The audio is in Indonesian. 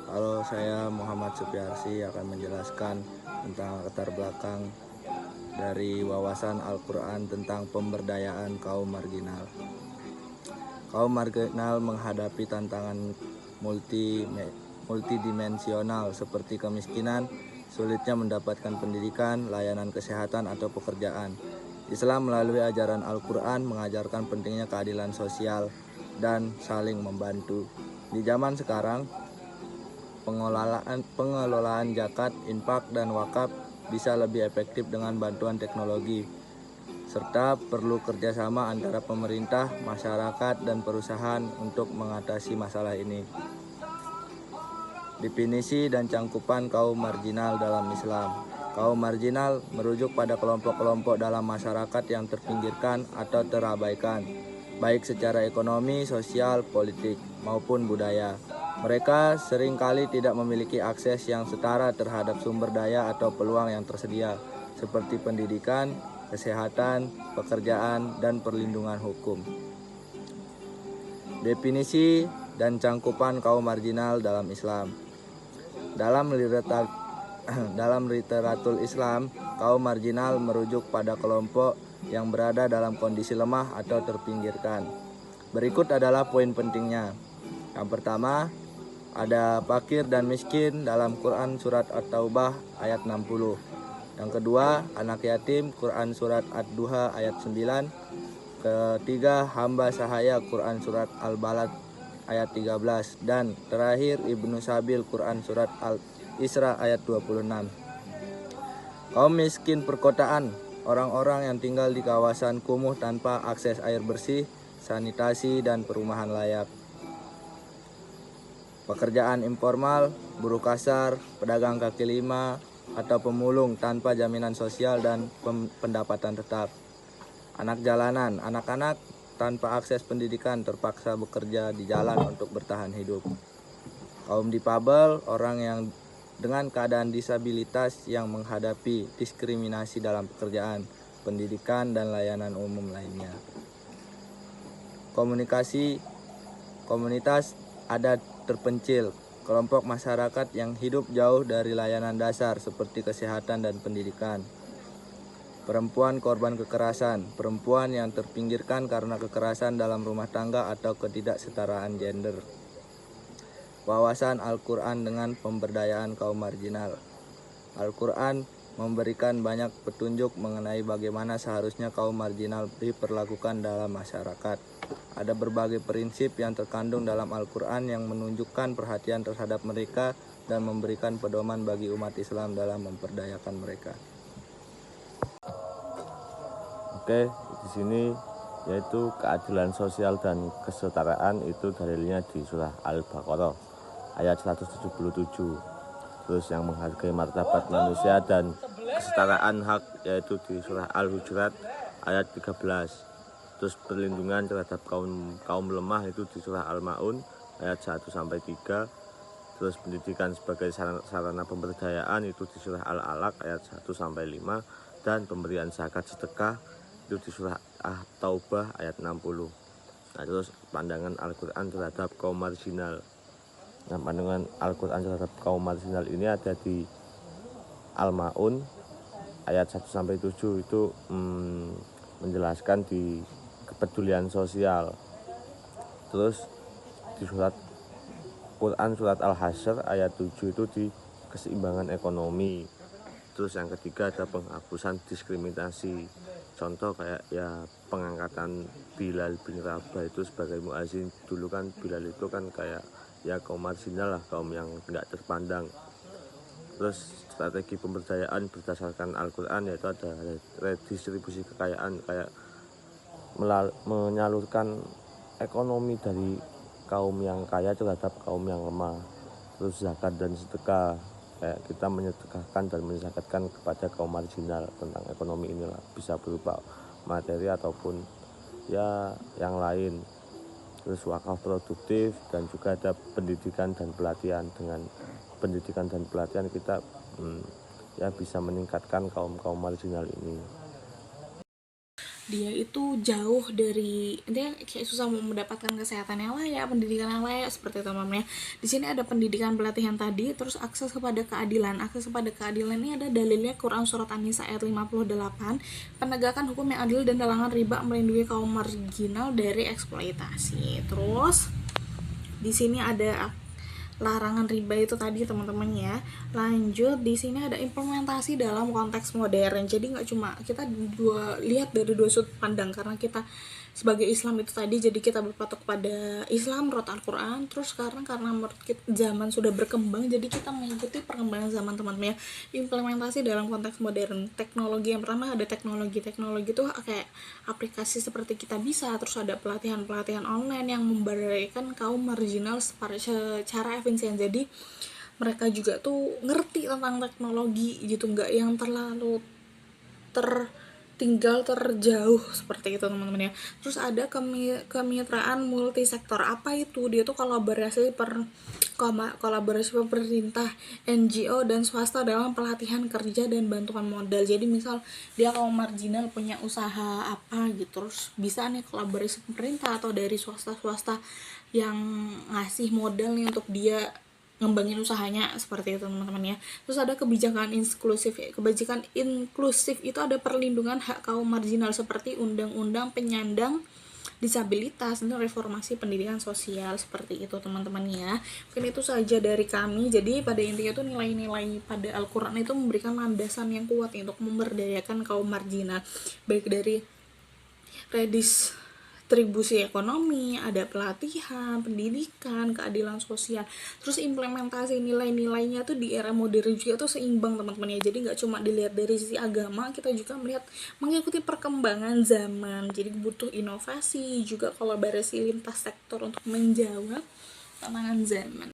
Halo, saya Muhammad Supiarsi akan menjelaskan tentang latar belakang dari wawasan Al-Quran tentang pemberdayaan kaum marginal. Kaum marginal menghadapi tantangan multidimensional seperti kemiskinan, sulitnya mendapatkan pendidikan, layanan kesehatan, atau pekerjaan. Islam melalui ajaran Al-Quran mengajarkan pentingnya keadilan sosial dan saling membantu. Di zaman sekarang, pengelolaan zakat, infak, dan wakaf bisa lebih efektif dengan bantuan teknologi, serta perlu kerjasama antara pemerintah, masyarakat, dan perusahaan untuk mengatasi masalah ini. Definisi dan cangkupan kaum marginal dalam Islam. Kaum marginal merujuk pada kelompok-kelompok dalam masyarakat yang terpinggirkan atau terabaikan, baik secara ekonomi, sosial, politik, maupun budaya. Mereka seringkali tidak memiliki akses yang setara terhadap sumber daya atau peluang yang tersedia, seperti pendidikan, kesehatan, pekerjaan, dan perlindungan hukum. Definisi dan cangkupan kaum marginal dalam Islam. Dalam literatur Islam, kaum marginal merujuk pada kelompok yang berada dalam kondisi lemah atau terpinggirkan. Berikut adalah poin pentingnya. Yang pertama, ada fakir dan miskin dalam Quran Surat At-Taubah ayat 60. Yang kedua, anak yatim Quran Surat Ad-Duha ayat 9. Ketiga, hamba sahaya Quran Surat Al-Balad ayat 13. Dan terakhir, Ibnu Sabil Quran Surat Al-Isra ayat 26. Kaum miskin perkotaan, orang-orang yang tinggal di kawasan kumuh tanpa akses air bersih, sanitasi, dan perumahan layak. Pekerjaan informal, buruh kasar, pedagang kaki lima, atau pemulung tanpa jaminan sosial dan pendapatan tetap. Anak jalanan, anak-anak tanpa akses pendidikan terpaksa bekerja di jalan untuk bertahan hidup. Kaum difabel, orang yang dengan keadaan disabilitas yang menghadapi diskriminasi dalam pekerjaan, pendidikan, dan layanan umum lainnya. Komunitas adat terpencil, kelompok masyarakat yang hidup jauh dari layanan dasar seperti kesehatan dan pendidikan. Perempuan korban kekerasan, perempuan yang terpinggirkan karena kekerasan dalam rumah tangga atau ketidaksetaraan gender. Wawasan Al-Quran dengan pemberdayaan kaum marginal. Al-Quran memberikan banyak petunjuk mengenai bagaimana seharusnya kaum marginal diperlakukan dalam masyarakat. Ada berbagai prinsip yang terkandung dalam Al-Quran yang menunjukkan perhatian terhadap mereka dan memberikan pedoman bagi umat Islam dalam memperdayakan mereka. Oke, di sini yaitu keadilan sosial dan kesetaraan itu dalilnya di surah Al-Baqarah ayat 177. Terus yang menghargai martabat manusia dan kesetaraan hak yaitu di surah Al-Hujurat ayat 13. Terus perlindungan terhadap kaum lemah itu di surah Al-Maun ayat 1 sampai 3. Terus pendidikan sebagai sarana pemberdayaan itu di surah Al-Alaq ayat 1 sampai 5 dan pemberian zakat sedekah itu di surah At-Taubah ayat 60. Nah, terus pandangan Al-Qur'an terhadap kaum marginal. Nah, pandangan Al-Qur'an terhadap kaum marginal ini ada di Al-Maun ayat 1 sampai 7 itu menjelaskan di kepedulian sosial. Terus di surat Quran surat Al-Hasyr ayat 7 itu di keseimbangan ekonomi. Terus yang ketiga ada penghapusan diskriminasi. Contoh kayak ya pengangkatan Bilal bin Rabah itu sebagai muazin. Dulu kan Bilal itu kan kayak ya kaum marginal lah, kaum yang nggak terpandang. Terus strategi pemberdayaan berdasarkan Al-Quran yaitu ada redistribusi kekayaan, kayak menyalurkan ekonomi dari kaum yang kaya terhadap kaum yang lemah. Terus zakat dan sedekah, kayak kita menyedekahkan dan menzakatkan kepada kaum marginal tentang ekonomi inilah, bisa berupa materi ataupun ya yang lain. Terus wakaf produktif dan juga ada pendidikan dan pelatihan. Dengan pendidikan dan pelatihan kita ya bisa meningkatkan kaum marginal ini. dia itu jauh dari, dia kayak susah mendapatkan kesehatan yang layak, pendidikan yang layak, seperti itu teman-teman ya. Di sini ada pendidikan pelatihan tadi, terus akses kepada keadilan. Akses kepada keadilan ini ada dalilnya Quran surat An-Nisa ayat 58, penegakan hukum yang adil dan larangan riba melindungi kaum marginal dari eksploitasi. Terus di sini ada larangan riba itu tadi teman-teman ya. Lanjut, di sini ada implementasi dalam konteks modern. Jadi nggak cuma kita lihat dari dua sudut pandang, karena kita sebagai Islam itu tadi, jadi kita berpatok pada Islam, menurut Al-Quran. Terus sekarang karena zaman sudah berkembang, jadi kita mengikuti perkembangan zaman teman-teman ya. Implementasi dalam konteks modern, teknologi yang pertama ada teknologi itu kayak aplikasi seperti kita bisa, terus ada pelatihan online yang memberdayakan kaum marginal secara efisien. Jadi mereka juga tuh ngerti tentang teknologi gitu, nggak yang terlalu tertinggal terjauh seperti itu teman-teman ya. Terus ada kemitraan multisektor. Apa itu? Dia tuh kolaborasi pemerintah, NGO dan swasta dalam pelatihan kerja dan bantuan modal. Jadi misal dia kaum marginal punya usaha apa gitu, terus bisa nih kolaborasi pemerintah atau dari swasta yang ngasih modal nih untuk dia ngembangin usahanya, seperti itu teman-teman ya. Terus ada kebijakan inklusif. Kebijakan inklusif itu ada perlindungan hak kaum marginal seperti undang-undang penyandang disabilitas dan reformasi pendidikan sosial, seperti itu teman-teman ya. Mungkin itu saja dari kami. Jadi pada intinya tuh nilai-nilai pada Al-Quran itu memberikan landasan yang kuat untuk memberdayakan kaum marginal, baik dari redistribusi ekonomi, ada pelatihan, pendidikan, keadilan sosial. Terus implementasi nilai-nilainya tuh di era modern juga tuh seimbang teman-teman ya. Jadi nggak cuma dilihat dari sisi agama, kita juga melihat mengikuti perkembangan zaman. Jadi butuh inovasi juga, kolaborasi lintas sektor untuk menjawab tantangan zaman.